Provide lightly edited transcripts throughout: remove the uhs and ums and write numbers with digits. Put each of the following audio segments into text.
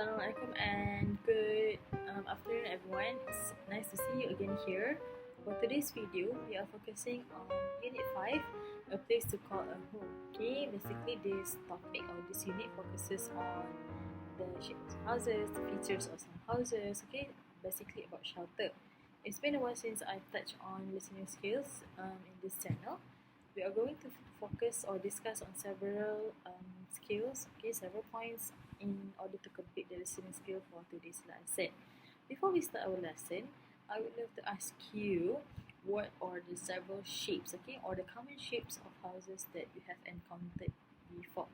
Assalamualaikum and good afternoon everyone. It's nice to see you again here. For today's video, we are focusing on Unit 5, a place to call a home. Okay, basically this topic or this unit focuses on the shapes of houses, the features of some houses, okay, basically about shelter. It's been a while since I've touched on listening skills in this channel. We are going to focus or discuss on several skills, okay, several points in order to complete the listening skill for today's lesson. Before we start our lesson, I would love to ask you what are the several shapes, okay, or the common shapes of houses that you have encountered before.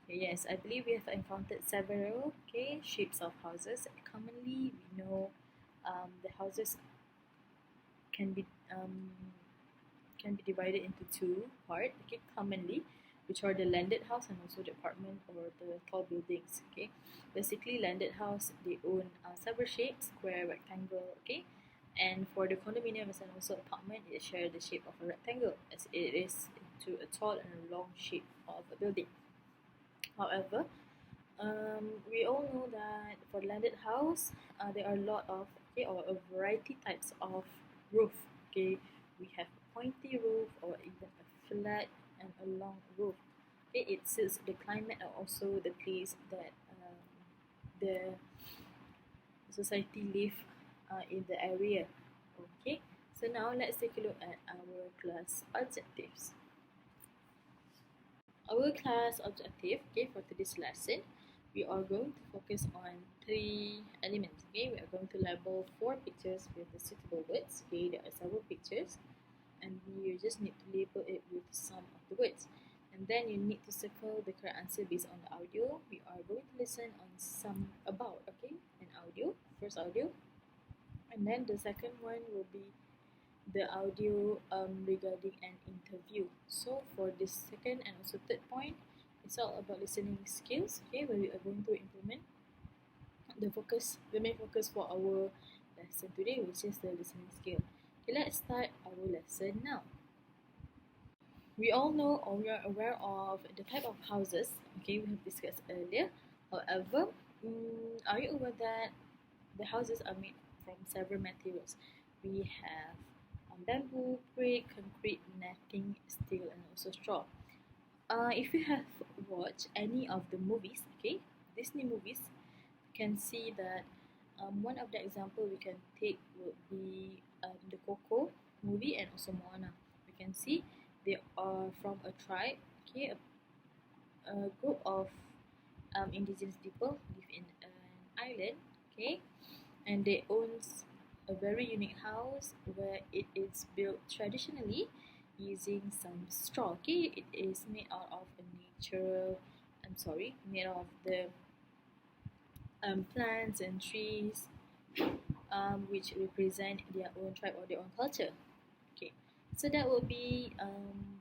Okay, yes, I believe we have encountered several shapes of houses. Commonly, we know the houses can be divided into two parts, okay, commonly, which are the landed house and also the apartment or the tall buildings. Okay, basically landed house, they own several shapes: square, rectangle, okay, and for the condominiums and also apartment, it share the shape of a rectangle as it is into a tall and a long shape of a building. However, we all know that for landed house, there are a lot of or a variety types of roof. Okay, we have a pointy roof or even a flat and a long roof. Okay, it suits the climate and also the place that the society live in the area. Okay, so now let's take a look at our class objectives. Our class objective, okay, for today's lesson, we are going to focus on three elements. Okay, we are going to label 4 pictures with the suitable words. Okay, there are several pictures, and you just need to label it with some of the words. And then you need to circle the correct answer based on the audio. We are going to listen on some about, okay, an audio, first audio, and then the second one will be the audio regarding an interview. So for this second and also third point, it's all about listening skills, okay, where we are going to implement the main focus for our lesson today, which is the listening skill. Okay, let's start our lesson now. We all know or we are aware of the type of houses, okay, we have discussed earlier. However, are you aware that the houses are made from several materials? We have bamboo, brick, concrete, netting, steel, and also straw. If you have watched any of the movies, okay, Disney movies, you can see that one of the example we can take would be the Coco movie and also Moana. We can see they are from a tribe, okay, a group of indigenous people live in an island, okay, and they own a very unique house where it is built traditionally using some straw. Okay, it is made out of a natural, made out of the plants and trees, which represent their own tribe or their own culture. Okay, so that will be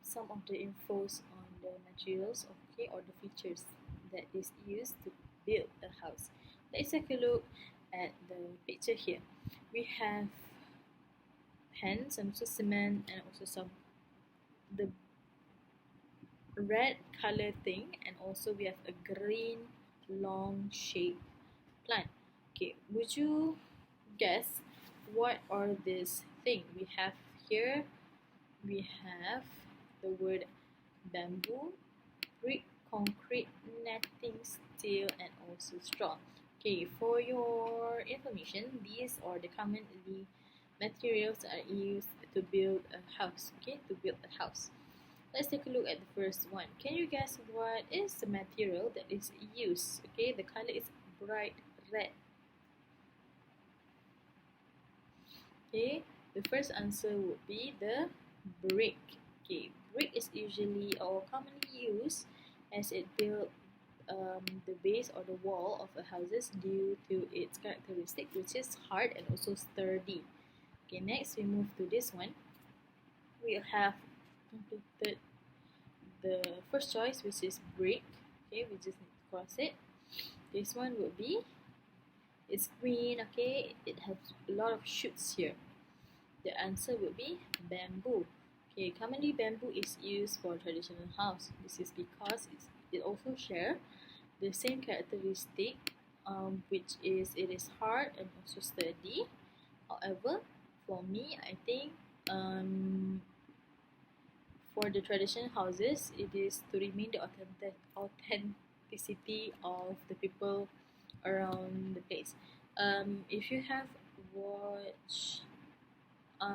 some of the infos on the materials, okay, or the features that is used to build a house. Let's take a look at the picture here. We have hands and also cement and also some the red color thing, and also we have a green long shaped plant. Okay, would you guess what are these things we have here? We have the word bamboo, brick, concrete, netting, steel, and also straw. Okay, for your information, these are the commonly materials that are used to build a house. Okay, to build a house. Let's take a look at the first one. Can you guess what is the material that is used? Okay, the color is bright red. Okay, the first answer would be the brick. Okay, brick is usually or commonly used as it builds the base or the wall of a houses due to its characteristic, which is hard and also sturdy. Okay, next we move to this one. We have completed the first choice, which is brick. Okay, we just need to cross it. This one would be, it's green, okay, it has a lot of shoots here. The answer would be bamboo. Okay, commonly bamboo is used for traditional house. This is because it also share the same characteristic, which is it is hard and also sturdy. However, for me, I think for the traditional houses, it is to remain the authenticity of the people around the place. If you have watched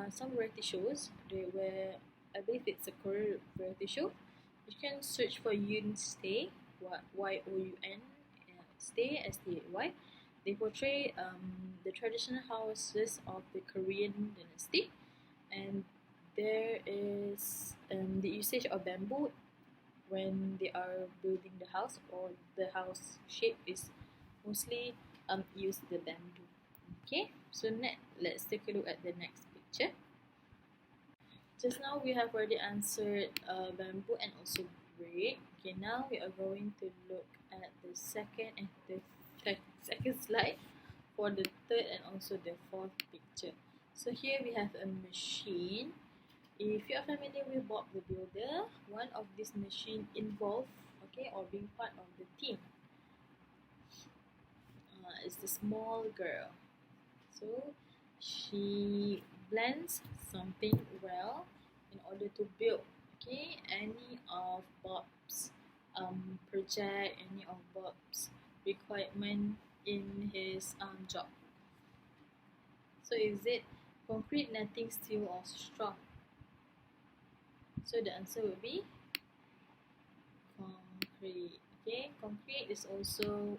some variety shows, where I believe it's a Korean variety show, you can search for Yoon Stay, Youn, Stay Stay. They portray the traditional houses of the Korean dynasty, and there is the usage of bamboo when they are building the house, or the house shape is mostly use the bamboo. Okay, so let's take a look at the next picture. Just now we have already answered bamboo and also brick. Okay, now we are going to look at the second and the second slide for the third and also the fourth picture. So here we have a machine. If you are familiar with Bob the Builder, one of this machine involved, okay, or being part of the team is the small girl. So she blends something well in order to build, okay, any of Bob's project, any of Bob's requirement in his job. So is it concrete, netting, steel, or straw? So the answer will be concrete. Okay, concrete is also,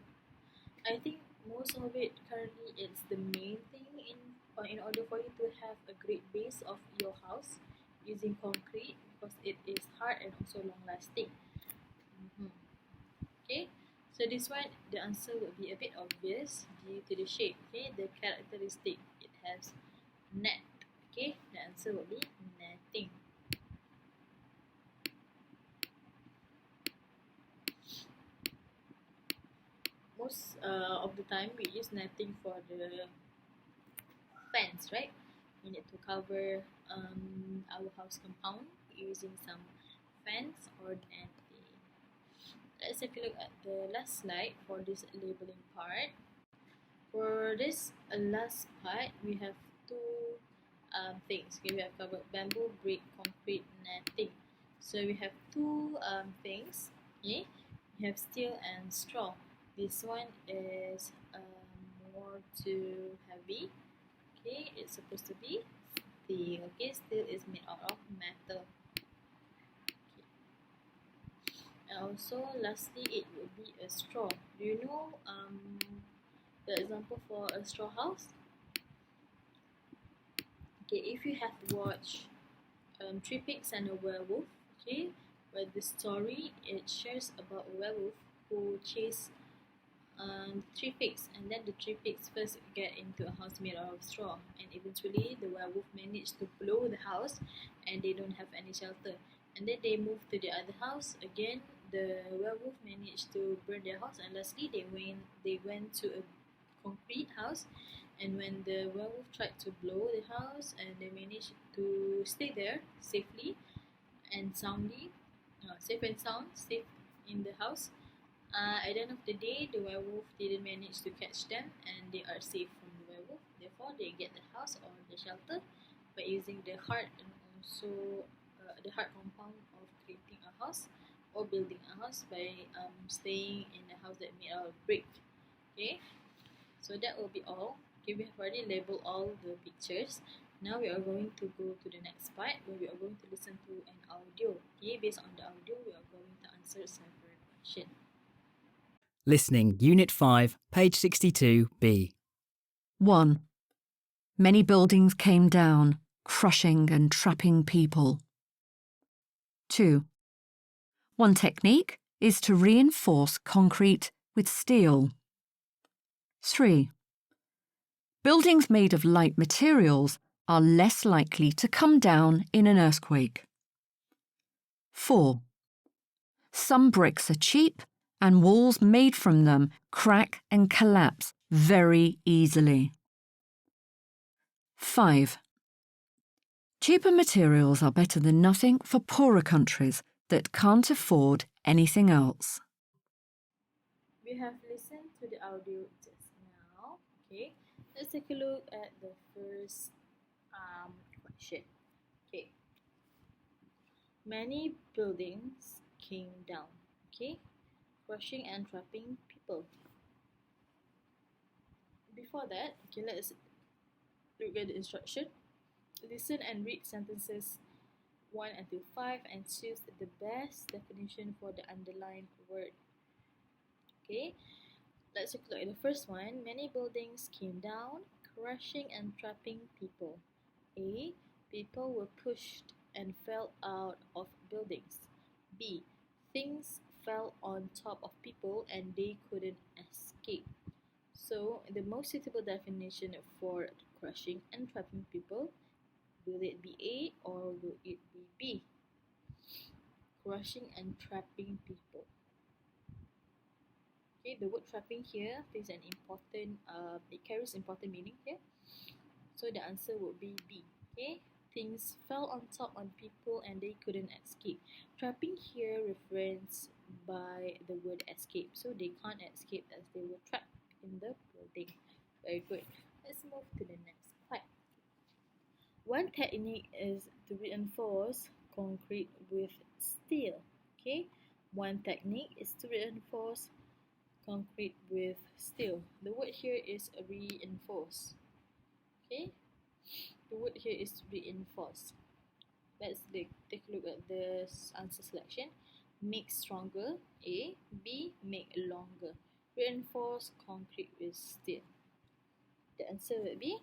I think most of it currently it's the main thing in order for you to have a great base of your house using concrete, because it is hard and also long lasting. Okay, so this one the answer will be a bit obvious due to the shape. Okay, the characteristic, it has net. Okay, the answer will be netting. Most of the time we use netting for the fence, right? We need to cover our house compound using some fence or netting. Let's take a look at the last slide for this labeling part. For this last part, we have two things. Okay, we have covered bamboo, brick, concrete, netting. So we have two things. Okay, we have steel and straw. This one is more too heavy. Okay, it's supposed to be steel. Okay, steel is made out of metal. Okay. And also, lastly, it would be a straw. Do you know the example for a straw house? Okay, if you have watched Three Pigs and a Werewolf, okay, where the story it shares about a werewolf who chase three pigs, and then the three pigs first get into a house made out of straw, and eventually the werewolf managed to blow the house, and they don't have any shelter. And then they move to the other house again. The werewolf managed to burn their house, and lastly they went to a concrete house. And when the werewolf tried to blow the house, and they managed to stay there safely and soundly, safe and sound, safe in the house. At the end of the day, the werewolf didn't manage to catch them, and they are safe from the werewolf. Therefore, they get the house or the shelter by using the heart, and also the heart compound of creating a house or building a house by staying in a house that made out of brick. Okay, so that will be all. Okay, we have already labeled all the pictures. Now we are going to go to the next part where we are going to listen to an audio. Okay, based on the audio, we are going to answer several questions. Listening, Unit 5, page 62b. 1. Many buildings came down, crushing and trapping people. 2. One technique is to reinforce concrete with steel. 3. Buildings made of light materials are less likely to come down in an earthquake. 4. Some bricks are cheap, and walls made from them crack and collapse very easily. 5. Cheaper materials are better than nothing for poorer countries that can't afford anything else. We have listened to the audio just now. Okay, let's take a look at the first question. Okay, many buildings came down. Okay, crushing and trapping people. Before that, okay, let's look at the instruction. Listen and read sentences 1 until 5 and choose the best definition for the underlined word. Okay, let's take a look at the first one. Many buildings came down, crushing and trapping people. A. People were pushed and fell out of buildings. B. Things fell on top of people and they couldn't escape. So, the most suitable definition for crushing and trapping people, will it be A or will it be B? Crushing and trapping people. Okay, the word trapping here plays an important, it carries important meaning here. So the answer would be B. Okay, things fell on top on people and they couldn't escape. Trapping here referenced by the word escape, so they can't escape as they were trapped in the building. Very good. Let's move to the next part. One technique is to reinforce concrete with steel. Okay, one technique is to reinforce concrete with steel. The word here is reinforce. Okay, the word here is reinforce. Let's take a look at the answer selection. Make stronger, A. B. Make longer. Reinforce concrete with steel. The answer would be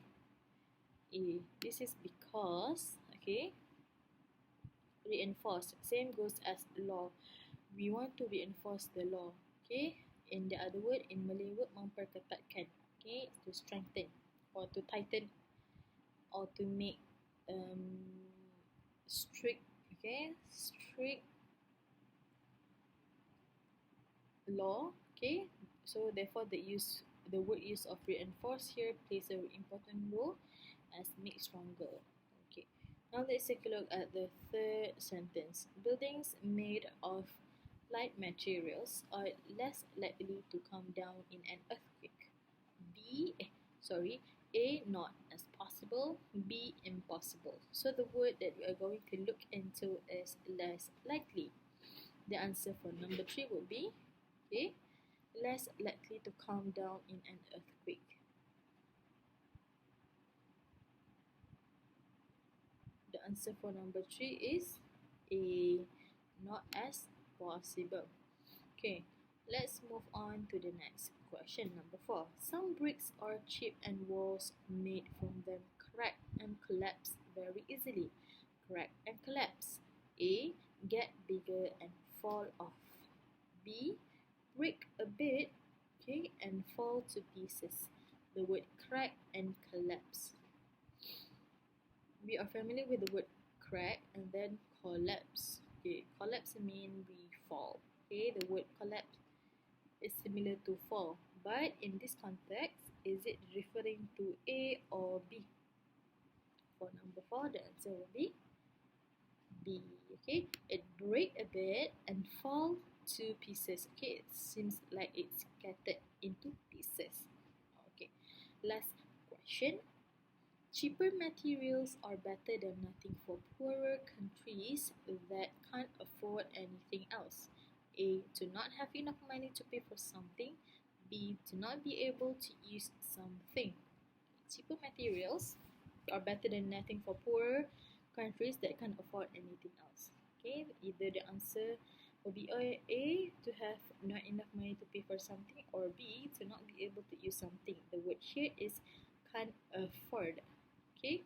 A. This is because, okay, reinforce, same goes as law. We want to reinforce the law. Okay, in the other word, in Malay word, memperketatkan. Okay, to strengthen or to tighten or to make strict. Okay, strict law. Okay, so therefore the word use of reinforce here plays an important role as make stronger. Okay, now let's take a look at the third sentence. Buildings made of light materials are less likely to come down in an earthquake. A, not as possible. B, impossible. So the word that we are going to look into is less likely. The answer for number 3 would be A, less likely to come down in an earthquake. The answer for number 3 is A, not as possible. Okay, let's move on to the next question, number 4. Some bricks are cheap and walls made from them crack and collapse very easily. Crack and collapse. A, get bigger and fall off. B, break a bit, okay, and fall to pieces. The word crack and collapse. We are familiar with the word crack and then collapse. Okay, collapse means we fall. Okay, the word collapse is similar to fall, but in this context, is it referring to A or B? For number 4, the answer will be B. Okay, it break a bit and fall to pieces. Okay, it seems like it's scattered into pieces. Okay, last question. Cheaper materials are better than nothing for poorer countries that can't afford anything else. A, to not have enough money to pay for something. B, to not be able to use something. Cheaper materials are better than nothing for poorer countries that can't afford anything else. Okay, either the answer will be A, to have not enough money to pay for something, or B, to not be able to use something. The word here is can't afford. Okay,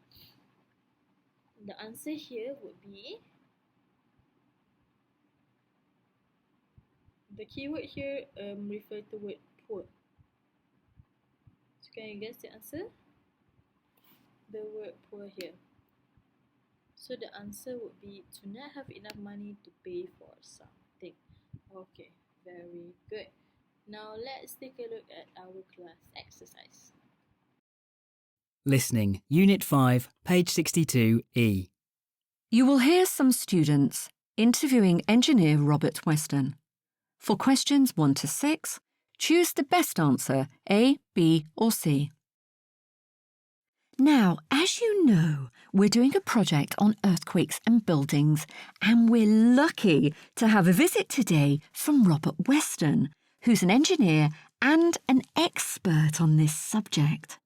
the answer here would be, the keyword here refer to word poor. So can you guess the answer? The word poor here. So the answer would be to not have enough money to pay for something. Okay, very good. Now let's take a look at our class exercise. Listening, Unit 5, page 62E. You will hear some students interviewing engineer Robert Weston. For questions 1 to 6, choose the best answer, A, B or C. Now, as you know, we're doing a project on earthquakes and buildings, and we're lucky to have a visit today from Robert Weston, who's an engineer and an expert on this subject.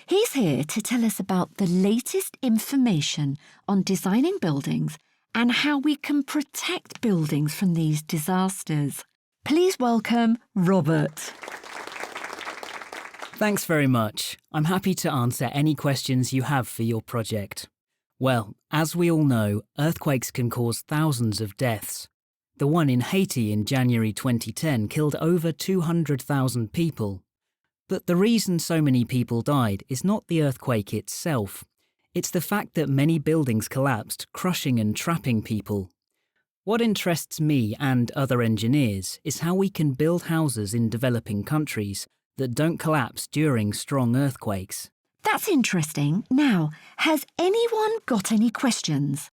He's here to tell us about the latest information on designing buildings and how we can protect buildings from these disasters. Please welcome Robert. Thanks very much. I'm happy to answer any questions you have for your project. Well, as we all know, earthquakes can cause thousands of deaths. The one in Haiti in January 2010 killed over 200,000 people. But the reason so many people died is not the earthquake itself. It's the fact that many buildings collapsed, crushing and trapping people. What interests me and other engineers is how we can build houses in developing countries that don't collapse during strong earthquakes. That's interesting. Now, has anyone got any questions?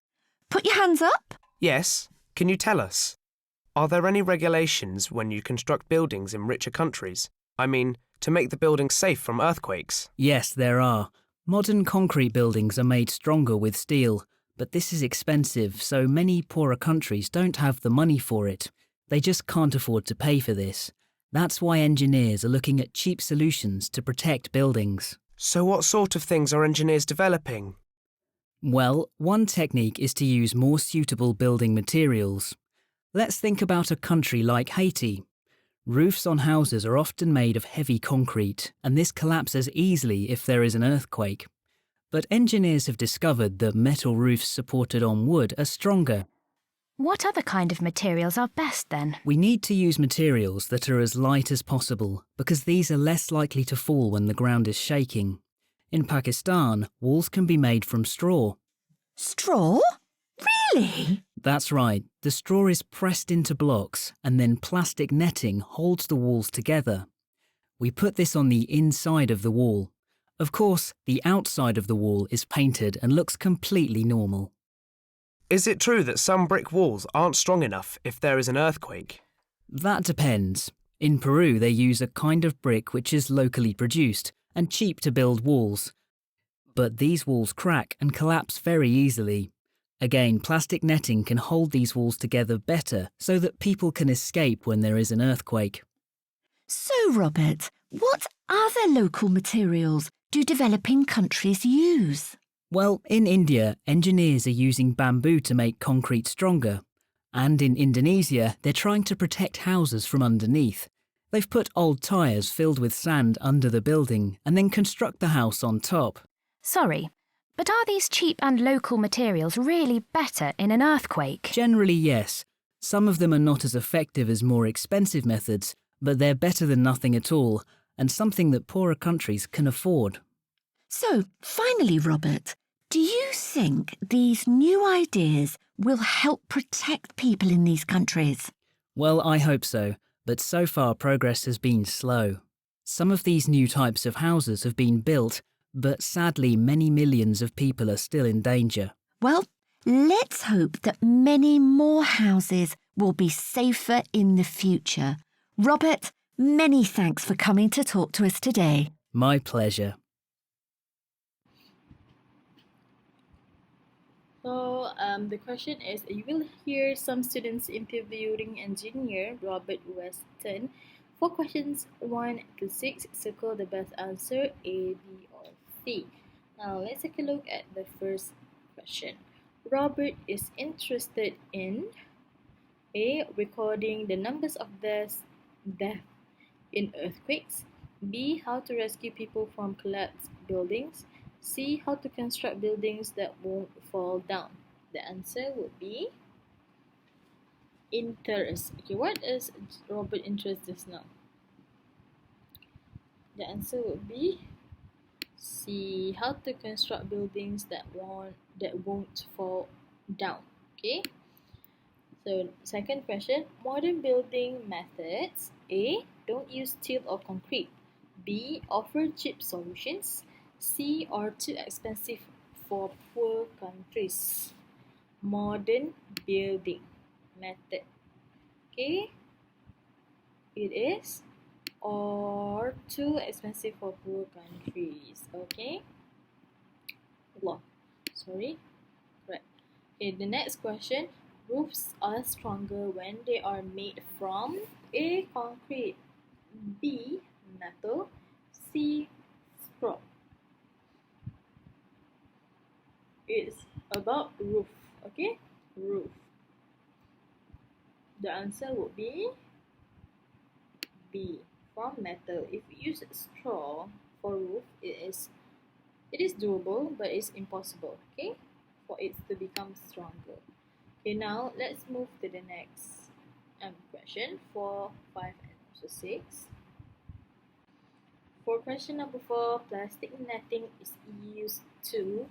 Put your hands up. Yes. Can you tell us? Are there any regulations when you construct buildings in richer countries? I mean, to make the buildings safe from earthquakes? Yes, there are. Modern concrete buildings are made stronger with steel, but this is expensive, so many poorer countries don't have the money for it. They just can't afford to pay for this. That's why engineers are looking at cheap solutions to protect buildings. So what sort of things are engineers developing? Well, one technique is to use more suitable building materials. Let's think about a country like Haiti. Roofs on houses are often made of heavy concrete, and this collapses easily if there is an earthquake. But engineers have discovered that metal roofs supported on wood are stronger. What other kind of materials are best then? We need to use materials that are as light as possible, because these are less likely to fall when the ground is shaking. In Pakistan, walls can be made from straw. Straw? Really? That's right. The straw is pressed into blocks, and then plastic netting holds the walls together. We put this on the inside of the wall. Of course, the outside of the wall is painted and looks completely normal. Is it true that some brick walls aren't strong enough if there is an earthquake? That depends. In Peru, they use a kind of brick which is locally produced and cheap to build walls. But these walls crack and collapse very easily. Again, plastic netting can hold these walls together better so that people can escape when there is an earthquake. So, Robert, what other local materials do developing countries use? Well, in India, engineers are using bamboo to make concrete stronger. And in Indonesia, they're trying to protect houses from underneath. They've put old tyres filled with sand under the building and then construct the house on top. Sorry, but are these cheap and local materials really better in an earthquake? Generally, yes. Some of them are not as effective as more expensive methods, but they're better than nothing at all, and something that poorer countries can afford. So, finally, Robert, do you think these new ideas will help protect people in these countries? Well, I hope so, but so far progress has been slow. Some of these new types of houses have been built, but sadly many millions of people are still in danger. Well, let's hope that many more houses will be safer in the future. Robert, many thanks for coming to talk to us today. My pleasure. So the question is, you will hear some students interviewing engineer Robert Weston. For questions 1 to 6, circle the best answer, A, B or C. Now let's take a look at the first question. Robert is interested in A, recording the numbers of deaths in earthquakes. B, how to rescue people from collapsed buildings. C, how to construct buildings that won't fall down. The answer would be interest. Okay, what is Robert interest just now? The answer would be C, how to construct buildings that won't fall down. Okay. So second question, modern building methods. A, don't use steel or concrete. B, offer cheap solutions. C, are too expensive for poor countries. modern building method. Okay, it is, or too expensive for poor countries. Okay, law. Sorry, correct. Okay, the next question. Roofs are stronger when they are made from A. Concrete, B. Metal, C. Straw. It's about roof. Okay, roof. The answer would be B. From metal. If you use straw for roof, it is doable, but it's impossible. Okay, for it to become stronger. Okay, now let's move to the next question 4, 5, and also 6. For question number 4, plastic netting is used to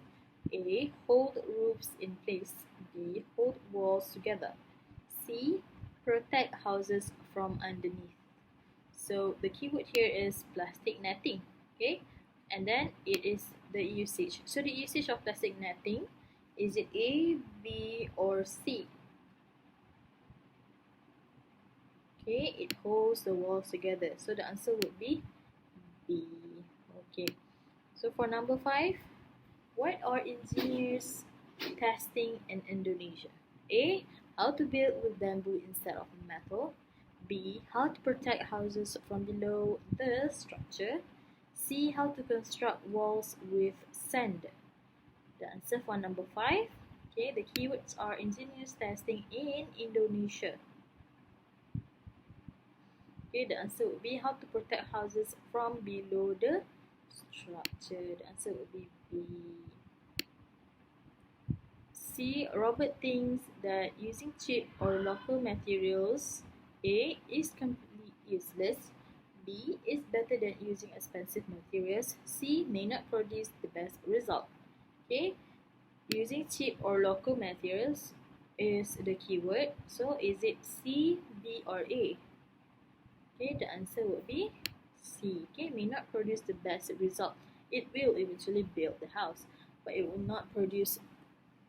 A. Hold roofs in place, B. Hold walls together, C. Protect houses from underneath. So the keyword here is plastic netting, okay? And then it is the usage. So the usage of plastic netting, is it A, B, or C? Okay, it holds the walls together. So the answer would be B. Okay. So for number 5, what are engineers testing in Indonesia? A. How to build with bamboo instead of metal. B. How to protect houses from below the structure. C. How to construct walls with sand. The answer for number 5. Okay, the keywords are engineers testing in Indonesia. Okay, the answer would be how to protect houses from below the structure. The answer would be B. C. Robert thinks that using cheap or local materials, A. is completely useless, B. is better than using expensive materials, C. may not produce the best result. Okay, using cheap or local materials is the keyword. So is it C, B, or A? Okay, the answer would be C. Okay, may not produce the best result. It will eventually build the house, but it will not produce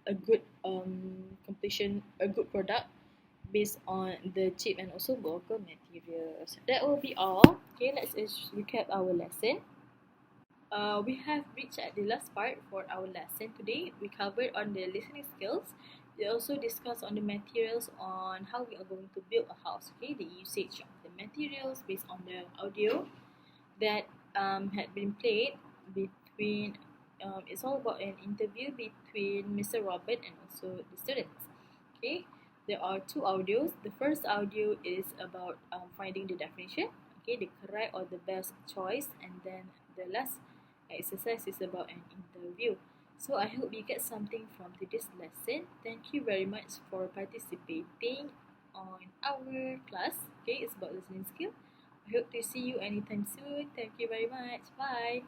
a good a good product based on the cheap and also local materials. That will be all. Okay, let's just recap our lesson. We have reached at the last part for our lesson today. We covered on the listening skills. We also discussed on the materials on how we are going to build a house. Okay, the usage of the materials based on the audio that had been played between. It's all about an interview between Mr. Robert and also the students. Okay, there are 2 audios. The first audio is about finding the definition. Okay, the correct or the best choice, and then the last exercise is about an interview. So I hope you get something from today's lesson. Thank you very much for participating on our class. Okay, it's about listening skill. I hope to see you anytime soon. Thank you very much. Bye.